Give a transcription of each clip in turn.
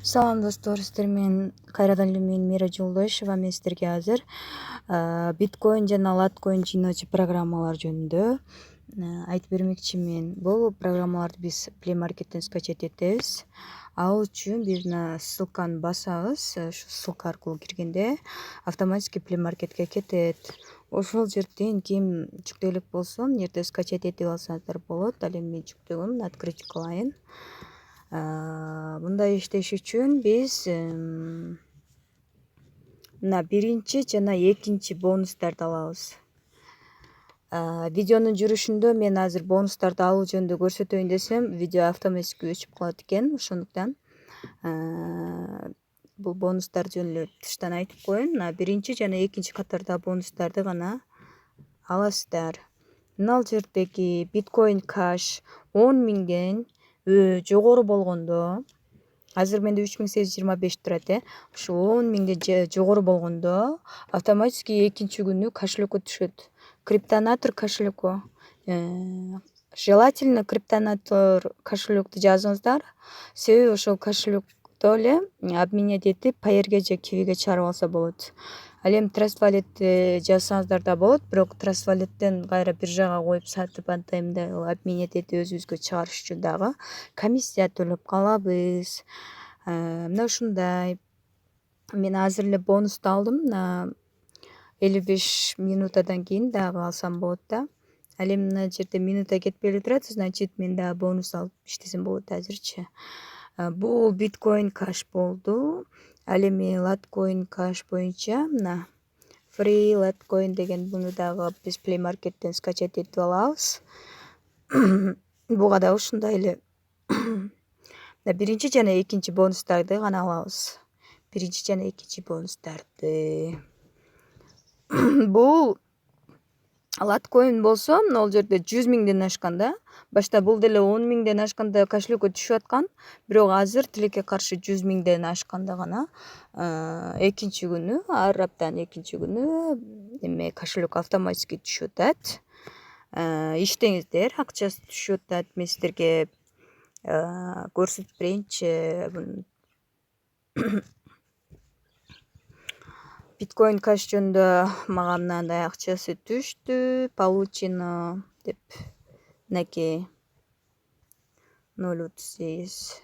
Салам достор, сиздер менен кайрадан эле мен Мира Жолдошева. Мен сиздерге азыр биткоин жана латкоин жыйноочу программалар жөнүндө айтып бермекчимин. Бул программаларды биз Play Market'тен скачать этебиз. Ал үчүн бир ссылканы басабыз. Ошол ссылка аркылуу киргенде автоматически Play Market'ке кетет. Ошол жерден ким жүктөй элек болсо, мына жерде скачать этип алсаңыздар болот. Ал эми мен жүктөгөм, открыть кылайын. Мындай иштеш үчүн биз мына биринчи жана экинчи бонустарды алабыз. Видеонун жүрүшүндө мен азыр бонустарды алуу жөнүндө көрсөтөйүн десем, видео автоматически өчүп калат экен. Ошондуктан бул бонустар жөнүндө тыштан айтып коеюн. Мына биринчи жана экинчи катардагы бонустарды гана аласыздар. Мына жердеги биткоин каш 10.000ден жогору болгондо, азыр менде 3825 турат. Ушу 10.000ден жогору болгондо автоматически экинчи күнү кошелекке түшөт. Криптонатор кошелекке. Желательно криптонатор кошелекту жазыңыздар. Себеби ошол кошелектө эле обменять этип Payeer'ге же Kiwi'ге чыгарып алса болот. Ал эми Trust Wallet'те жазсаңыздар да болот, бирок Trust Wallet'тен кайра биржага коюп сатып андай мындай обменять этип өзүбүзгө чыгарыш үчүн дагы комиссия төлөп калабыз. Мына ушундай. Мен азыр эле бонусту алдым. 55 минутадан кийин дагы алсам болот да. Ал эми мына жерде минута кетпей эле турат, значит мен дагы бонус алып иштесем болот азырчы. Бул биткоин каш болду. Ал эми латкоин каш боюнча мына free латкоин деген буну дагы биз Play Market'тен скачать этип алабыз. Буга да ушундай эле биринчи жана экинчи бонустарды гана алабыз. Биринчи жана экинчи бонустарды. Бул латкоин болсо, ал жерде 100.000ден ашканда, башта бул деле 10.000ден ашканда кошелекке түшүп аткан, бирок азыр тилекке каршы 100.000ден ашканда гана экинчи күнү, ар аптанын экинчи күнү эме кошелек автоматически түшүп атат. Иштеңиздер, акчасы түшүп атат. Мен сиздерге көрсөтүп берейинчи. Биткоин каш жөнүндө мага мындай акчасы түштү. Получено деп мынакей $0.38.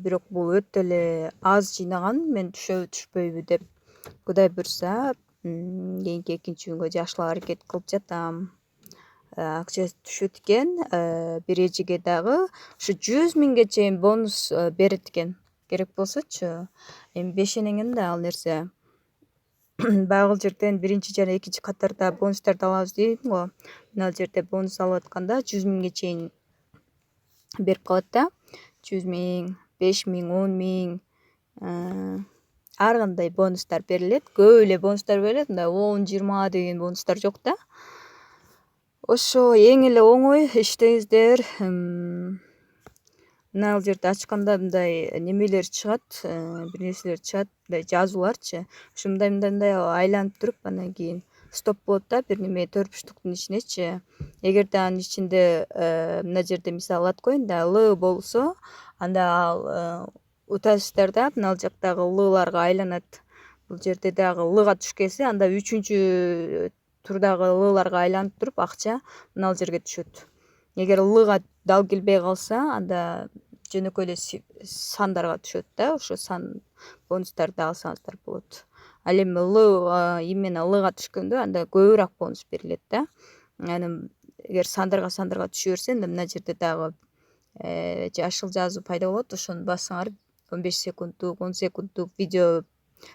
Бирок бул өтө эле аз жыйнаган. Мен түшөбү түшпөйбү деп Кудай буйрса кийинки экинчи күнгө жакшылап аракет кылып жатам. Акчасы түшөт экен. Бир эжеге дагы ушу 100.000ге чейин бонус берет экен. Керек болсочу. Эми бешенеңен да ал нерсе. Баягы жерден биринчи жана экинчи катарда бонустарды алабыз дейм го. Мына жерде бонус алып атканда 100.000ге чейин берип калат да. 100.000, 5.000, 10.000 ар кандай бонустар берилет. Көп эле бонустар берилет. Мындай 10-20 деген бонустар жок да. Ошо эң эле оңой иштеңиздер. Мына жерде ачканда мындай немелер чыгат, бир нерселер чыгат, мындай жазууларчы. Ушу мындай айланып туруп, анан кийин стоп болот да, бир неме төрпүштүктүн ичинечи. Эгерде анын ичинде мына жерде мисалы латкоинде L болсо, анда ал утасыздар да, мына жактагы L'ларга айланат. Бул жерде дагы L'га түшкенсе, анда үчүнчү турдагы L'ларга айланып туруп акча мына жерге түшөт. Эгер L'га дал келбей калса, анда жөнөкөй эле сандарга түшөт да. Ошо сан бонустарды алсаңыздар болот. Ал эми именно L'га түшкөндө анда көбүрөөк бонус берилет да. Анан эгер сандарга түшө берсе, мына жерде дагы жашыл жазуу пайда болот. Ошону бассаңар 15 секунддук, 10 секунддук видео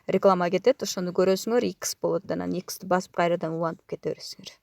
реклама кетет. Ошону көрөсүңөр, X болот. Анан X'ти басып кайрадан улантып кете бересиңер.